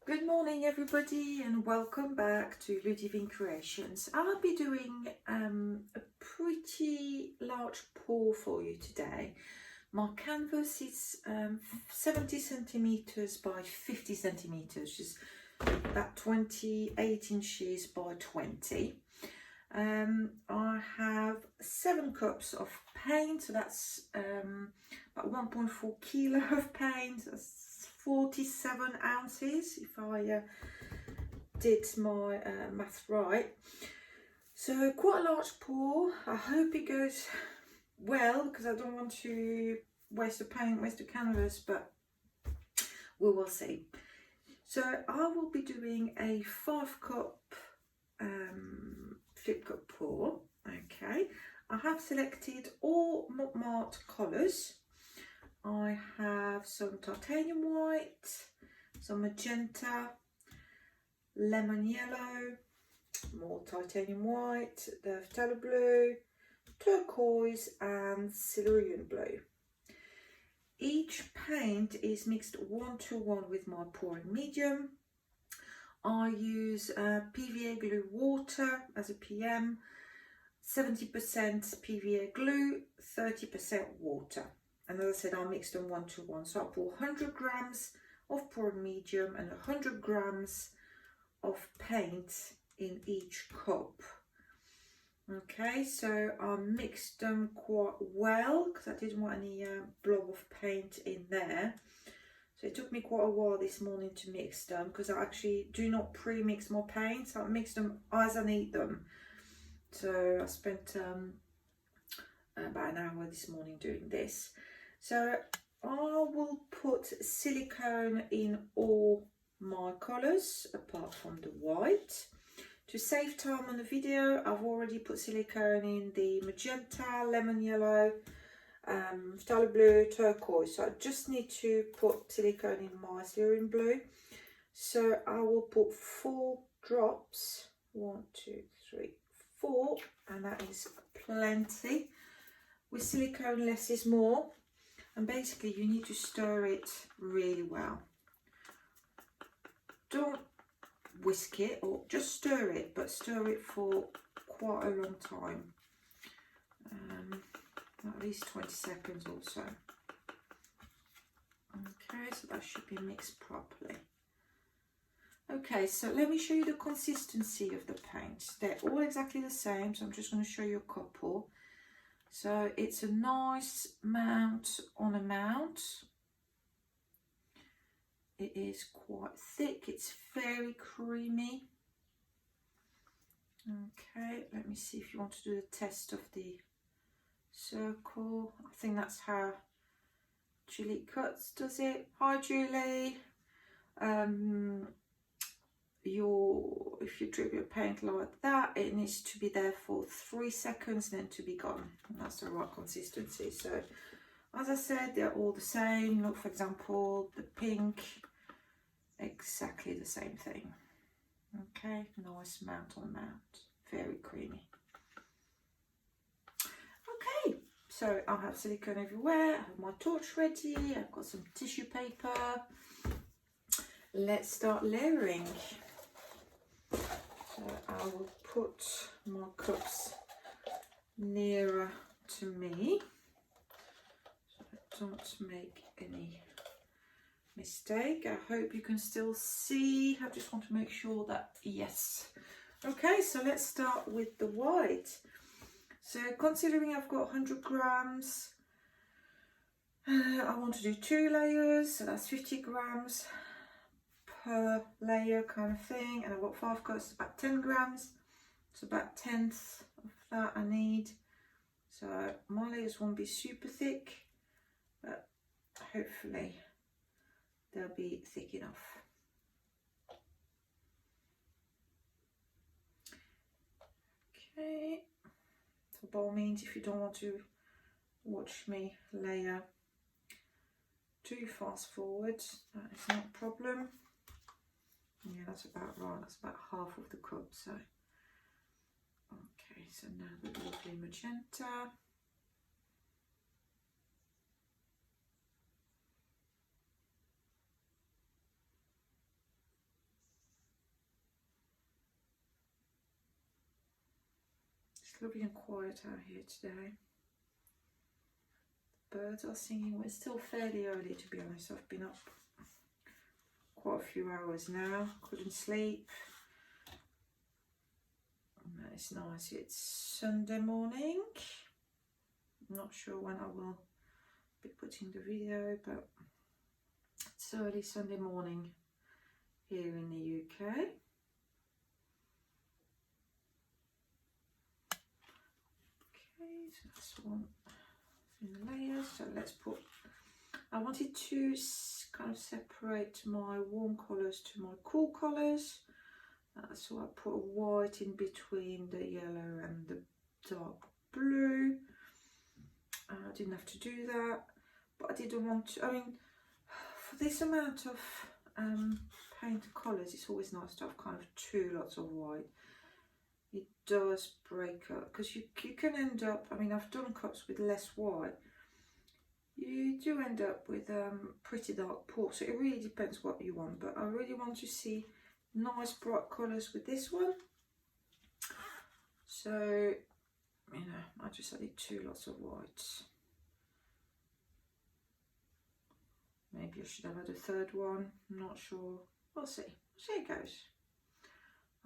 Good morning everybody and welcome back to Ludivine Creations. I'll be doing a pretty large pour for you today. My canvas is 70 centimeters by 50 centimeters, which is about 28 inches by 20. I have 7 cups of paint, so that's about 1.4 kilo of paint. That's 47 ounces if I did my math right. So quite a large pour. I hope it goes well because I don't want to waste the paint, waste the canvas, but we will see. So I will be doing a 5-cup flip cup pour. Okay, I have selected all Montmartre colours. I have some titanium white, some magenta, lemon yellow, more titanium white, the phthalo blue, turquoise and cerulean blue. Each paint is mixed 1-to-1 with my pouring medium. I use PVA glue water as a PM, 70% PVA glue, 30% water. And as I said, I mix them 1-to-1. So I pour 100 grams of pouring medium and 100 grams of paint in each cup. Okay, so I mixed them quite well because I didn't want any blob of paint in there. So it took me quite a while this morning to mix them because I actually do not pre-mix my paints. I mix them as I need them. So I spent about an hour this morning doing this. So I will put silicone in all my colours apart from the white. To save time on the video, I've already put silicone in the magenta, lemon yellow, phthalo blue, turquoise. So I just need to put silicone in my cerulean blue. So I will put 4 drops, 1, 2, 3, 4, and that is plenty. With silicone, less is more. And basically you need to stir it really well. Don't whisk it or just stir it, but stir it for quite a long time, at least 20 seconds or so. Okay, so that should be mixed properly. Okay, so let me show you the consistency of the paint. They're all exactly the same, so I'm just going to show you a couple. So it's a nice mount on a mount. It is quite thick, it's very creamy. Okay, let me see if you want to do the test of the circle. I think that's how Julie Cuts does it. Hi Julie. If you drip your paint like that, it needs to be there for 3 seconds then to be gone. And that's the right consistency. So as I said, they're all the same. Look, for example, the pink, exactly the same thing. Okay, nice mount on mount, very creamy. Okay, so I have silicone everywhere. I have my torch ready. I've got some tissue paper. Let's start layering. So I will put my cups nearer to me so I don't make any mistake. I hope you can still see. I just want to make sure that yes. Okay, so let's start with the white. So considering I've got 100 grams, I want to do 2 layers, so that's 50 grams per layer kind of thing, and I've got 5 cups, about 10 grams, so about 1/10 of that I need. So my layers won't be super thick, but hopefully they'll be thick enough. Okay, so by all means, if you don't want to watch me layer too fast forward, that is not a problem. Yeah, that's about right, that's about half of the cup. So okay, so now the lovely magenta. lovely and quiet out here today. Birds are singing. Well, it's still fairly early, to be honest. I've been up quite a few hours now. Couldn't sleep. It's nice. It's Sunday morning. I'm not sure when I will be putting the video, but it's early Sunday morning here in the UK. Okay, so that's one in layers. So let's put, I wanted to kind of separate my warm colours to my cool colours. So I put a white in between the yellow and the dark blue. I didn't have to do that, but I didn't want to, I mean, for this amount of paint colours, it's always nice to have kind of two lots of white. It does break up, because you can end up, I mean, I've done cups with less white. You do end up with pretty dark pools, so it really depends what you want, but I really want to see nice bright colours with this one. So, you know, I just added two lots of whites. Maybe I should have had a third one, I'm not sure. We'll see. See how it goes.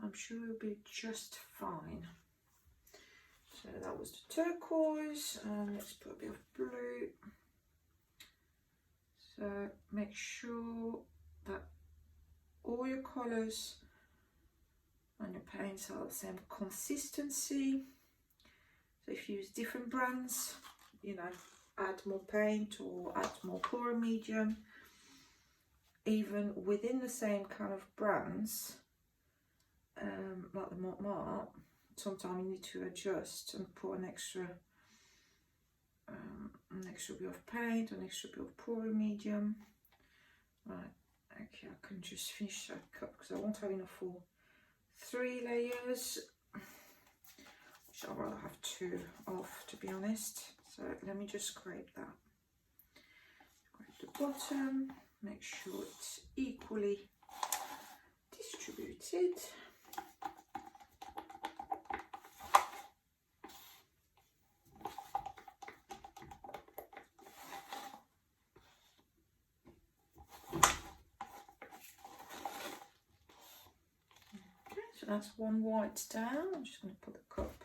I'm sure it'll be just fine. So that was the turquoise, and let's put a bit of blue. So make sure that all your colours and your paints are the same consistency. So if you use different brands, you know, add more paint or add more pouring medium. Even within the same kind of brands, like the Mont Marte, sometimes you need to adjust and put an extra bit of paint, an extra bit of pouring medium. Right, okay, I can just finish that cup because I won't have enough for 3 layers, which I'd rather have 2 of, to be honest. So let me just scrape that. Scrape the bottom, make sure it's equally distributed. So that's one white down. I'm just going to put the cup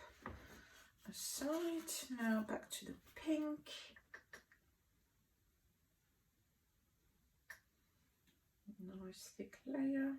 aside. Now back to the pink. Nice thick layer.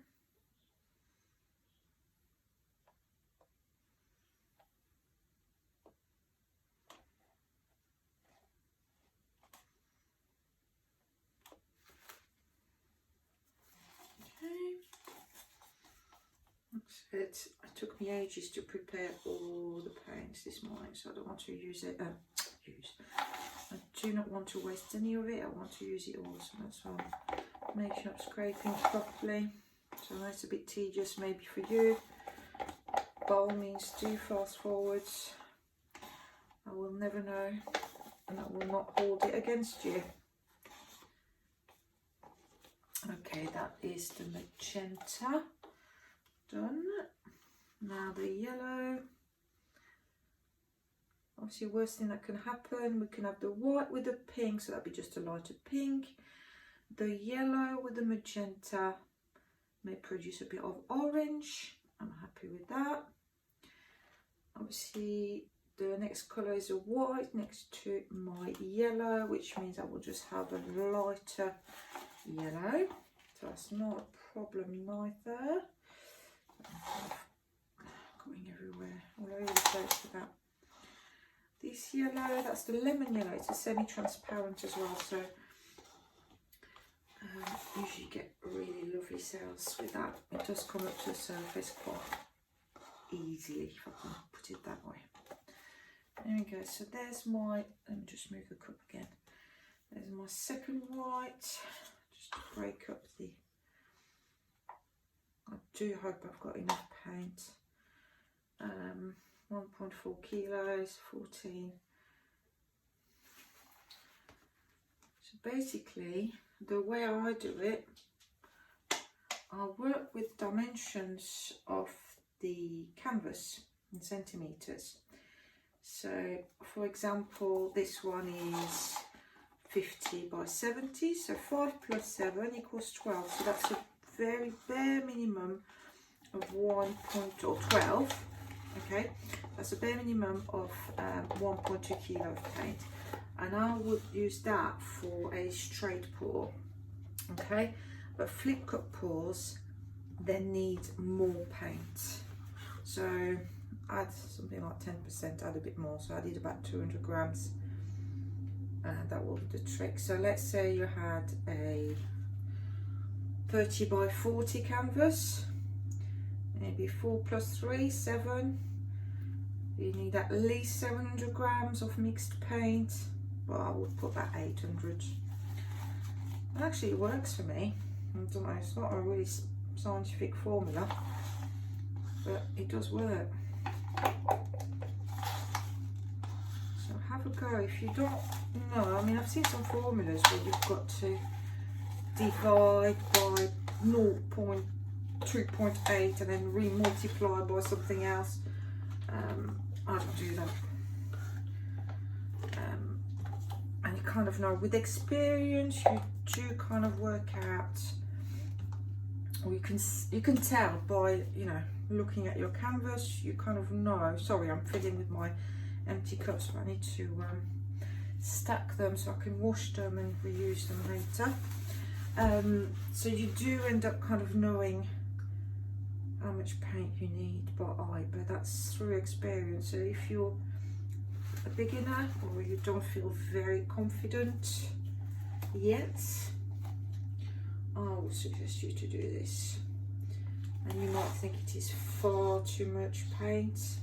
It took me ages to prepare all the paints this morning, so I don't want to use it. I do not want to waste any of it. I want to use it all, so that's why I'm making up scraping properly. So that's a bit tedious maybe for you. By all means, do fast forwards. I will never know, and I will not hold it against you. Okay, that is the magenta done. Now the yellow. Obviously, worst thing that can happen, we can have the white with the pink, so that'd be just a lighter pink. The yellow with the magenta may produce a bit of orange. I'm happy with that. Obviously, the next colour is a white next to my yellow, which means I will just have a lighter yellow. So that's not a problem neither. Going everywhere, all over the place with that. This yellow, that's the lemon yellow. It's a semi-transparent as well, so usually get really lovely sales with that. It does come up to the surface quite easily, if I can put it that way. There we go. So there's my, let me just move the cup again. There's my second white, just to break up the, I do hope I've got enough paint. 1.4 kilos, 14. So basically, the way I do it, I work with dimensions of the canvas in centimetres. So for example, this one is 50 by 70, so 5 plus 7 equals 12, so that's a very bare minimum of 1.12. Okay, that's a bare minimum of 1.2 kilo of paint, and I would use that for a straight pour. Okay, but flip cup pours then need more paint, so add something like 10%, add a bit more, so I did about 200 grams, and that will be the trick. So let's say you had a 30 by 40 canvas, maybe 4 plus 3, 7. You need at least 700 grams of mixed paint, but I would put that 800. And actually it works for me. I don't know, it's not a really scientific formula, but it does work. So have a go. If you don't know, I mean, I've seen some formulas where you've got to divide by 0.2.8 and then re-multiply by something else. I don't do that. And you kind of know, with experience, you do kind of work out, or you can tell by, you know, looking at your canvas, you kind of know. Sorry, I'm fiddling with my empty cups, but I need to stack them so I can wash them and reuse them later. So you do end up kind of knowing how much paint you need by eye, but that's through experience. So if you're a beginner or you don't feel very confident yet, I would suggest you to do this. And you might think it is far too much paint,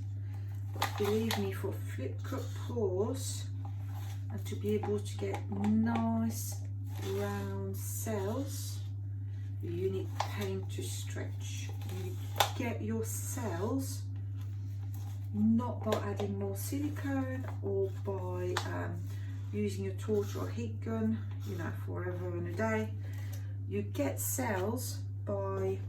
but believe me, for flip cup pours and to be able to get nice round cells, you need paint to stretch. You get your cells not by adding more silicone or by using a torch or a heat gun, you know, forever and a day. You get cells by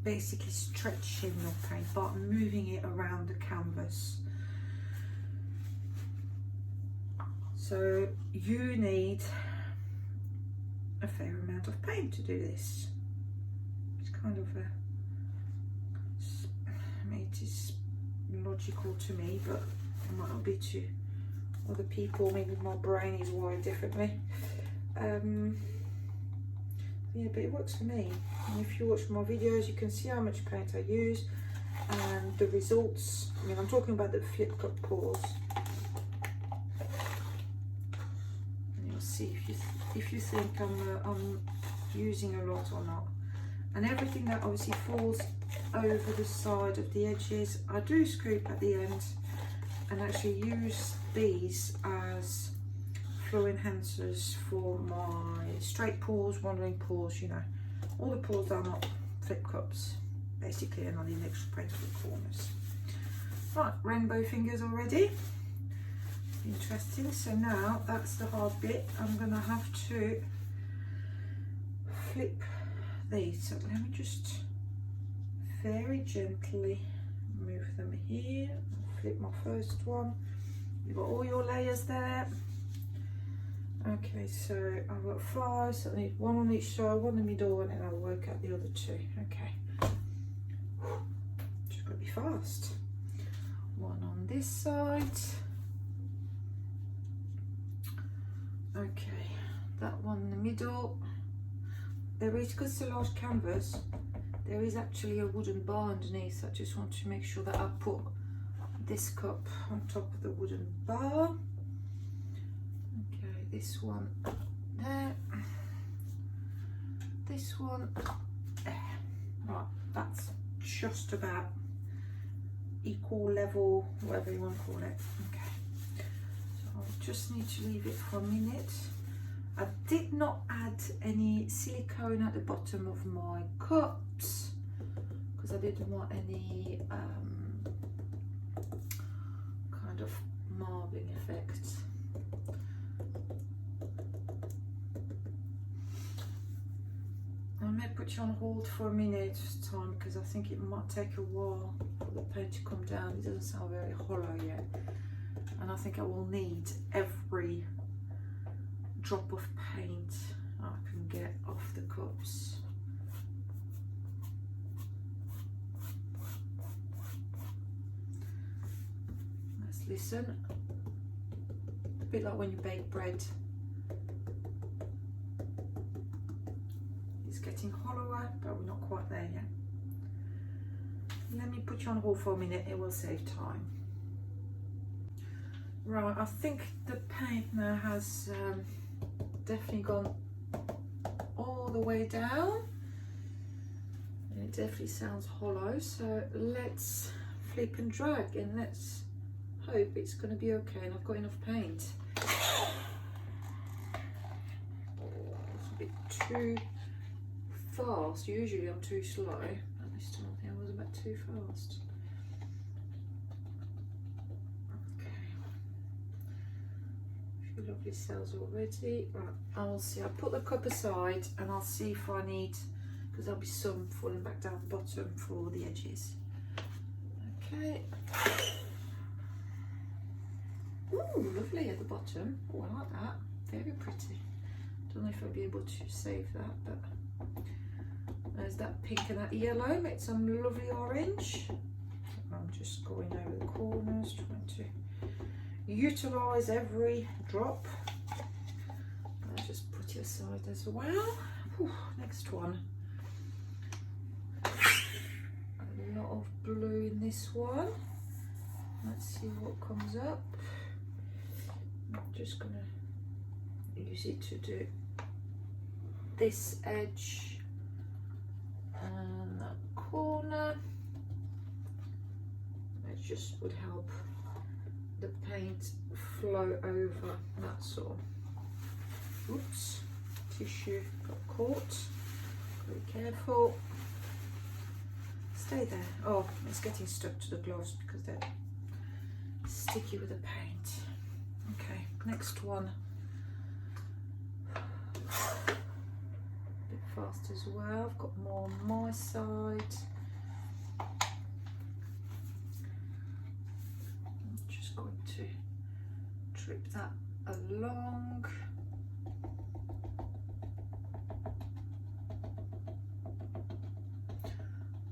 basically stretching your paint, but moving it around the canvas. So you need a fair amount of paint to do this. It's kind of I mean, it is logical to me, but it might not be to other people. Maybe my brain is wired differently. Yeah, but it works for me. And if you watch my videos, you can see how much paint I use and the results. I mean, I'm talking about the flip cup pours. And you'll see if you think I'm using a lot or not. And everything that obviously falls over the side of the edges, I do scoop at the end and actually use these as flow enhancers for my straight pours, wandering pours, you know, all the pours that are not flip cups, basically, and I need extra paint for the corners. Right, rainbow fingers already. Interesting. So now that's the hard bit. I'm gonna have to flip these. So let me just very gently move them here. Flip my first one. You've got all your layers there. Okay, so I've got 5, so I need 1 on each side, 1 in the middle, and then I'll work out the other 2. Okay, just got to be fast. 1 on this side. Okay, that one in the middle. There is, because it's a large canvas, there is actually a wooden bar underneath. I just want to make sure that I put this cup on top of the wooden bar. Okay, this one there, this one there. Right, that's just about equal level, whatever you want to call it. Okay, so I just need to leave it for a minute. I did not add any silicone at the bottom of my cups because I didn't want any kind of marbling effect. I may put you on hold for a minute time because I think it might take a while for for the paint to come down. It doesn't sound very hollow yet. And I think I will need every drop of paint I can get off the cups. Let's listen. A bit like when you bake bread. It's getting hollower, but we're not quite there yet. Let me put you on hold for a minute, it will save time. Right, I think the paint now has definitely gone all the way down. And it definitely sounds hollow, so let's flip and drag and let's hope it's going to be okay and I've got enough paint. It's a bit too fast. Usually I'm too slow, but this time I think I was a bit too fast. Lovely cells already. Right, I'll see. I'll put the cup aside and I'll see if I need, because there'll be some falling back down the bottom for the edges. Okay. Ooh, lovely at the bottom. Oh, I like that. Very pretty. Don't know if I'll be able to save that, but there's that pink and that yellow. Make some lovely orange. I'm just going over the corners, trying to utilize every drop. I'll just put it aside as well. Whew, next one. A lot of blue in this one. Let's see what comes up. I'm just gonna use it to do this edge and that corner. It just would help the paint flow over, that's all. Oops, tissue got caught. Be careful. Stay there. Oh, it's getting stuck to the gloves because they're sticky with the paint. Okay, next one. A bit fast as well. I've got more on my side. Going to trip that along.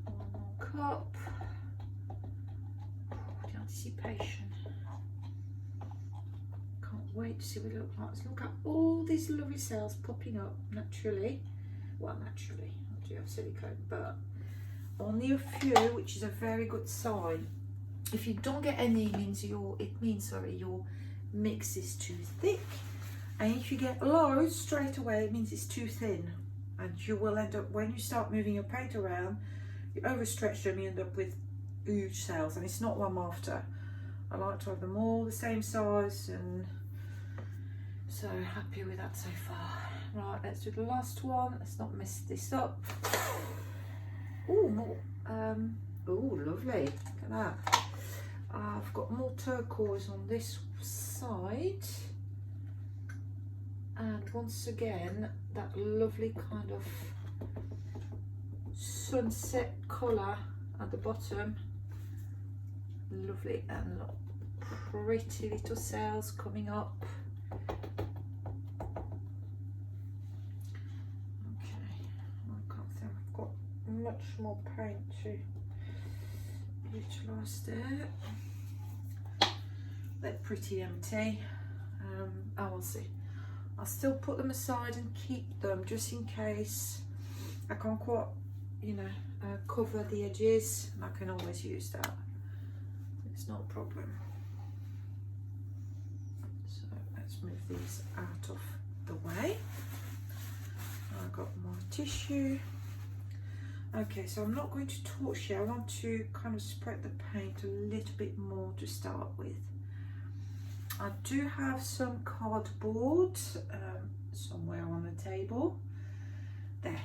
One more cup. The anticipation. Can't wait to see what it looks like. Let's look at all these lovely cells popping up naturally. Well, naturally, I do have silicone, but only a few, which is a very good sign. If you don't get any, it means your mix is too thick, and if you get loads straight away, it means it's too thin, and you will end up, when you start moving your paint around, you overstretch them, you end up with huge cells, and it's not what I'm after. I like to have them all the same size, and so happy with that so far. Right, let's do the last one. Let's not mess this up. Oh, more. Oh, lovely. Look at that. I've got more turquoise on this side, and once again that lovely kind of sunset colour at the bottom. Lovely, and pretty little cells coming up. Okay, I can't think I've got much more paint to utilise there. They're pretty empty. I will see. I'll still put them aside and keep them just in case I can't quite, cover the edges. I can always use that. It's not a problem. So let's move these out of the way. I've got more tissue. Okay, so I'm not going to torch here. I want to kind of spread the paint a little bit more to start with. I do have some cardboard somewhere on the table. There.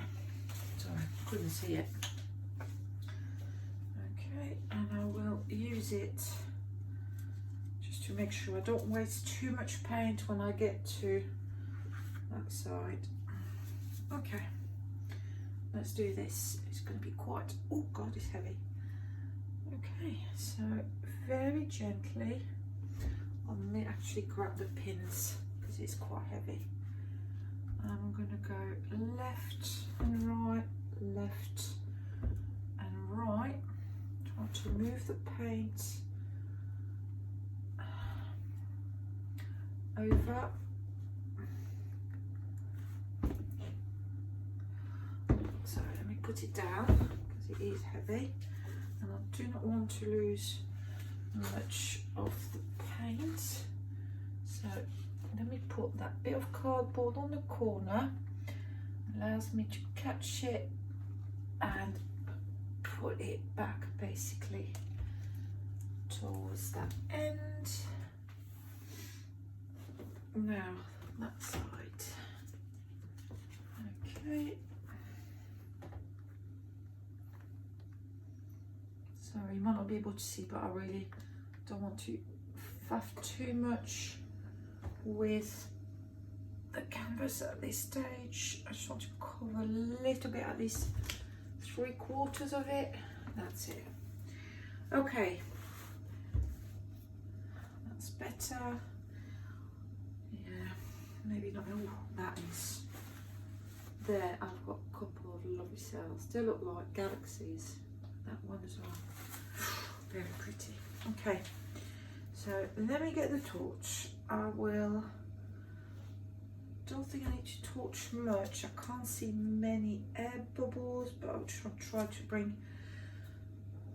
Sorry, I couldn't see it. Okay, and I will use it just to make sure I don't waste too much paint when I get to that side. Okay, let's do this. It's going to be quite, oh god, it's heavy. Okay, so very gently, I may actually grab the pins because it's quite heavy. I'm going to go left and right, left and right. Try to move the paint over. So let me put it down because it is heavy and I do not want to lose much of the paint. So let me put that bit of cardboard on the corner, allows me to catch it and put it back basically towards that end. Now that side. Okay. Sorry, you might not be able to see, but I really don't want to faff too much with the canvas at this stage. I just want to cover a little bit, at least 3/4 of it. That's it. Okay, that's better. Yeah, maybe not. Oh, that is there. I've got a couple of lovely cells. They look like galaxies. That one as well. Very pretty. Okay, so let me get the torch. I will. Don't think I need to torch much. I can't see many air bubbles, but I'll try to bring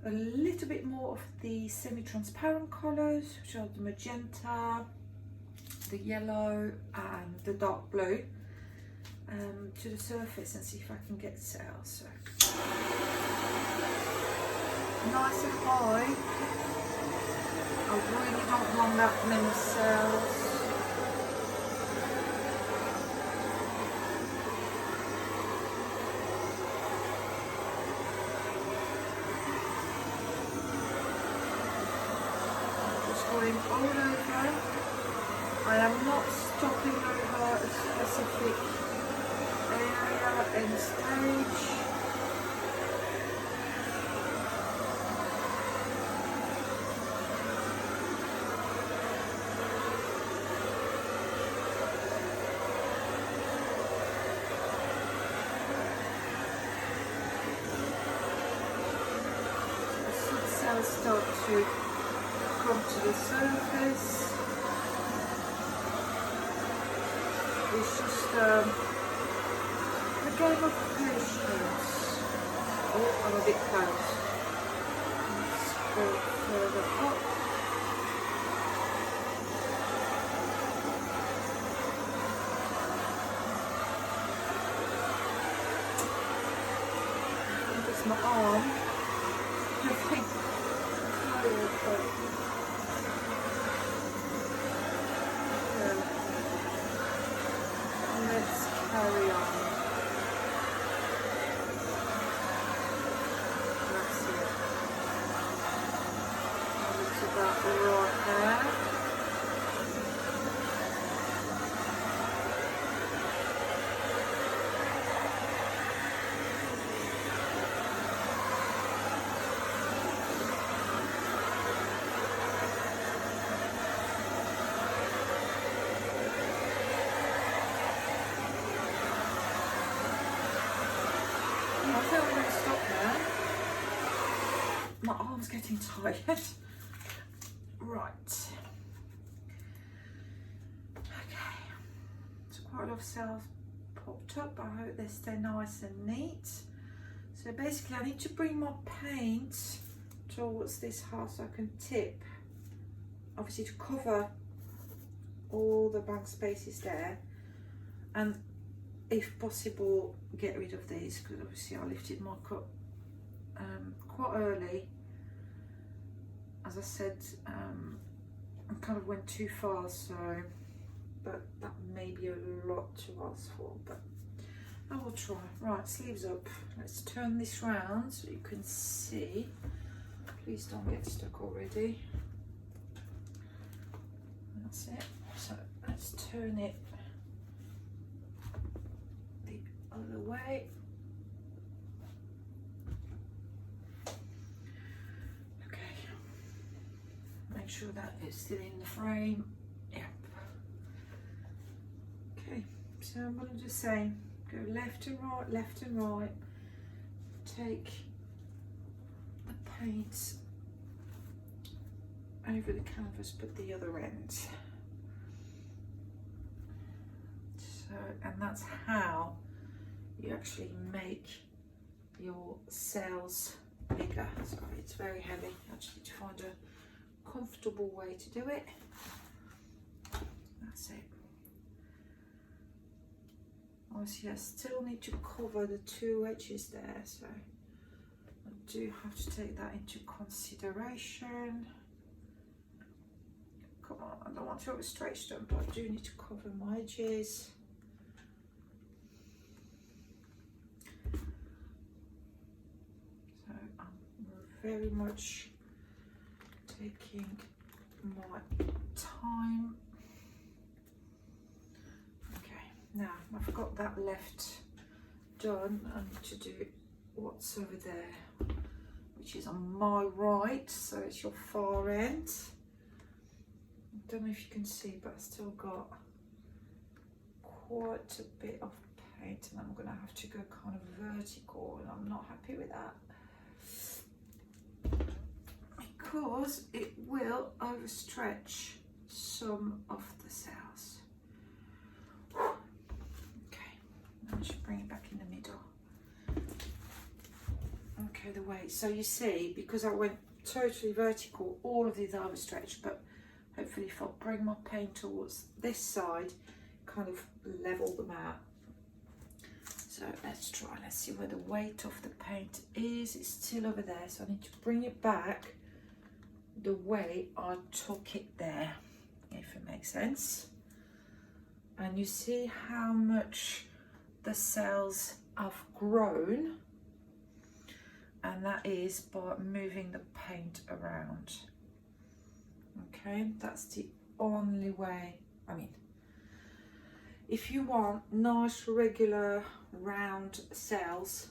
a little bit more of the semi-transparent colours, which are the magenta, the yellow and the dark blue, to the surface and see if I can get cells. So nice and high. I really don't want that many cells. Going all over. I am not stopping over a specific area and stage. The cells start to come to the surface. It's just a game of patience. Oh, I'm a bit close. Let's go further up. I think it's my arm. I think. Let's carry on. That's it. It's about right there. I think I'm going to stop now. My arm's getting tired. Right. Okay. So quite a lot of cells popped up. I hope they stay nice and neat. So basically I need to bring my paint towards this half so I can tip, obviously to cover all the blank spaces there, and if possible get rid of these because obviously I lifted my cup quite early. As I said, I kind of went too far, so, but that may be a lot to ask for, but I will try. Right, sleeves up. Let's turn this round so you can see. Please don't get stuck already. That's it. So let's turn it the other way. sure that it's still in the frame. Yep. Okay, so I'm going to just say go left and right, take the paint over the canvas but the other end. So, and that's how you actually make your cells bigger. Sorry, it's very heavy. I just need to find a comfortable way to do it. That's it. Obviously I still need to cover the two edges there, so I do have to take that into consideration. Come on, I don't want to overstretch them, but I do need to cover my edges. So I'm very much taking my time. Now I've got that left done, I need to do what's over there, which is on my right, so it's your far end. I don't know if you can see, but I've still got quite a bit of paint and I'm going to have to go kind of vertical, and I'm not happy with that because it will overstretch some of the cells. I'll just bring it back in the middle. Okay, the weight. So you see, because I went totally vertical, all of these are overstretched, but hopefully if I bring my paint towards this side, kind of level them out. So let's try, let's see where the weight of the paint is. It's still over there, so I need to bring it back the way I took it there, if it makes sense. And you see how much the cells have grown, and that is by moving the paint around. Okay, that's the only way. I mean, if you want nice regular round cells,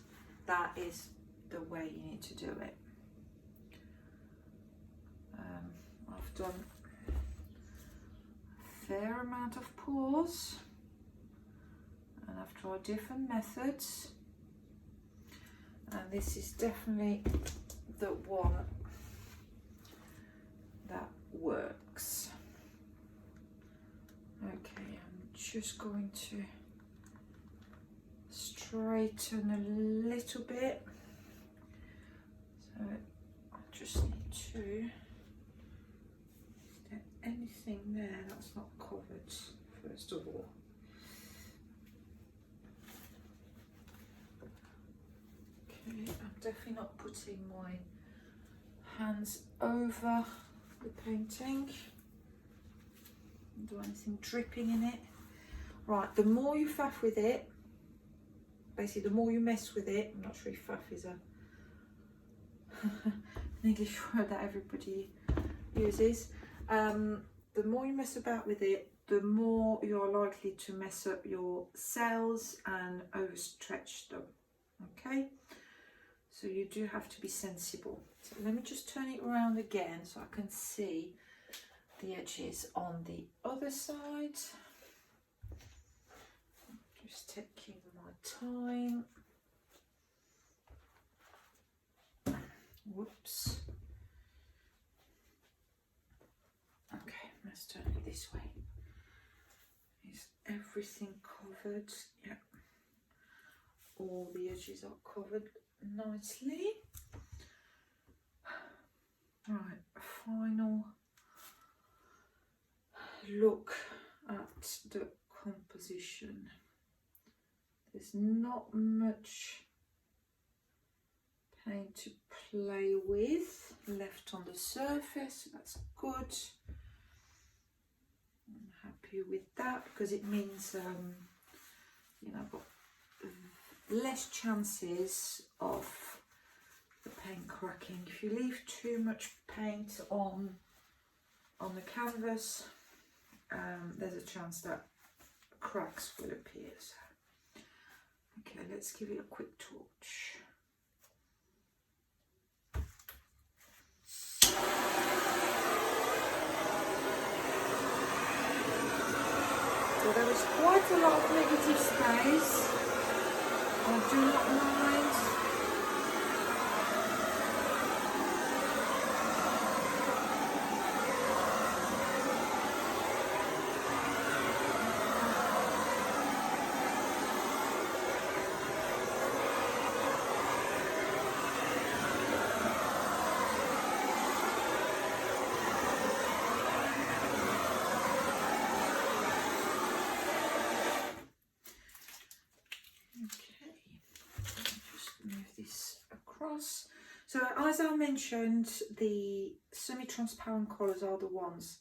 that is the way you need to do it. I've done a fair amount of pours and I've tried different methods, and this is definitely the one that works. Okay, I'm just going to straighten a little bit, so I just need to, is there anything there that's not covered first of all? Okay, I'm definitely not putting my hands over the painting. Do anything dripping in it. Right, the more you faff with it, basically the more you mess with it, I'm not sure if faff is an English word that everybody uses, the more you mess about with it, the more you're likely to mess up your cells and overstretch them. Okay, so you do have to be sensible. So let me just turn it around again so I can see the edges on the other side. Just taking my time. Whoops. Okay, let's turn it this way. Is everything covered? Yeah. All the edges are covered nicely. Right, final look at the composition. There's not much paint to play with left on the surface. That's good. I'm happy with that because it means you know, I've got less chances of the paint cracking. If you leave too much paint on the canvas, there's a chance that cracks will appear. So, okay, let's give it a quick torch. So there is quite a lot of negative space. I do not mind. So as I mentioned, the semi-transparent colours are the ones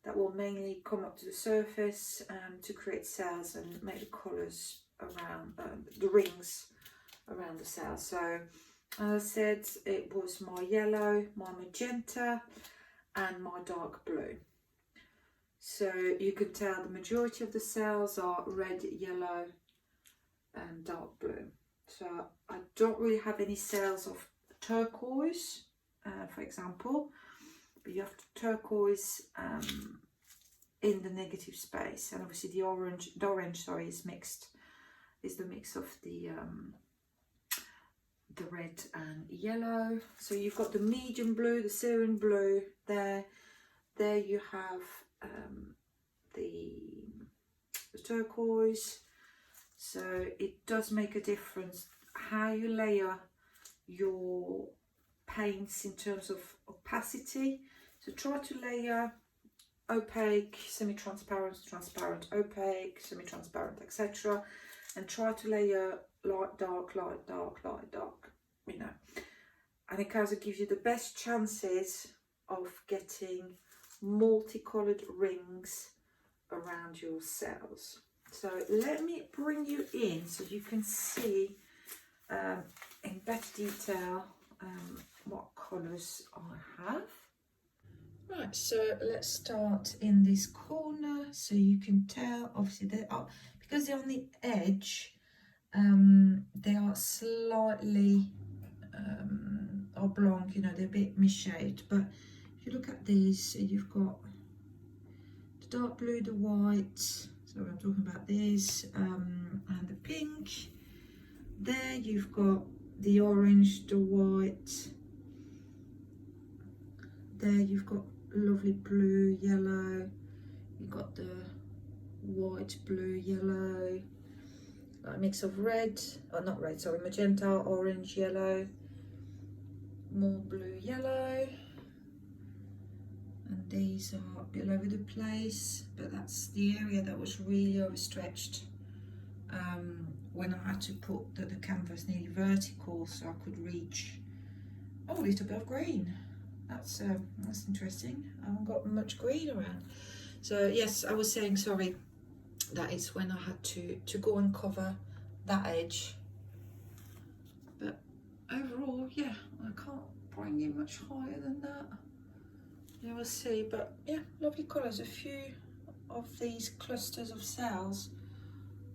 that will mainly come up to the surface to create cells and make the colours around the rings around the cells. So as I said, it was my yellow, my magenta and my dark blue. So you can tell the majority of the cells are red, yellow and dark blue. So I don't really have any cells of turquoise, for example, but you have turquoise in the negative space, and obviously the orange is mixed, is the mix of the red and yellow. So you've got the medium blue, the Syrian blue there. There you have the turquoise. So it does make a difference how you layer your paints in terms of opacity. So try to layer opaque, semi-transparent, transparent, opaque, semi-transparent, etc. And try to layer light, dark, light, dark, light, dark, you know. And it kind of gives you the best chances of getting multicolored rings around your cells. So let me bring you in so you can see in better detail what colours I have. Right, so let's start in this corner so you can tell, obviously they are, because they're on the edge, they are slightly oblong, you know, they're a bit misshaped. But if you look at these, so you've got the dark blue, the white, so I'm talking about this, and the pink. There you've got the orange, the white. There you've got lovely blue, yellow. You've got the white, blue, yellow. A mix of red, or not red, sorry, magenta, orange, yellow. More blue, yellow. And these are a bit all over the place, but that's the area that was really overstretched when I had to put the canvas nearly vertical so I could reach a little bit of green. That's interesting. I haven't got much green around. So yes, I was saying, sorry, that is when I had to go and cover that edge. But overall, yeah, I can't bring it much higher than that. You will see, but yeah, lovely colours. A few of these clusters of cells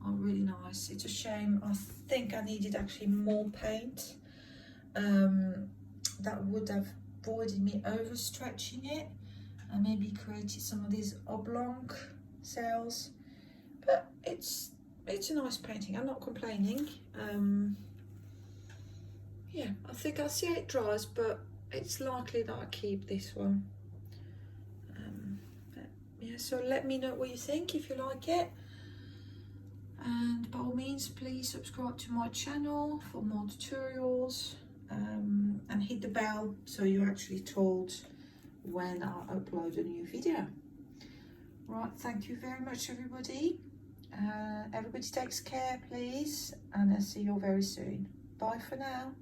are really nice. It's a shame, I think I needed actually more paint. That would have avoided me overstretching it and maybe created some of these oblong cells. But it's a nice painting, I'm not complaining. Yeah, I think I'll see how it dries, but it's likely that I keep this one. But yeah, so let me know what you think if you like it. And by all means, please subscribe to my channel for more tutorials, and hit the bell so you're actually told when I upload a new video. Right, thank you very much, everybody. Everybody takes care, please, and I'll see you all very soon. Bye for now.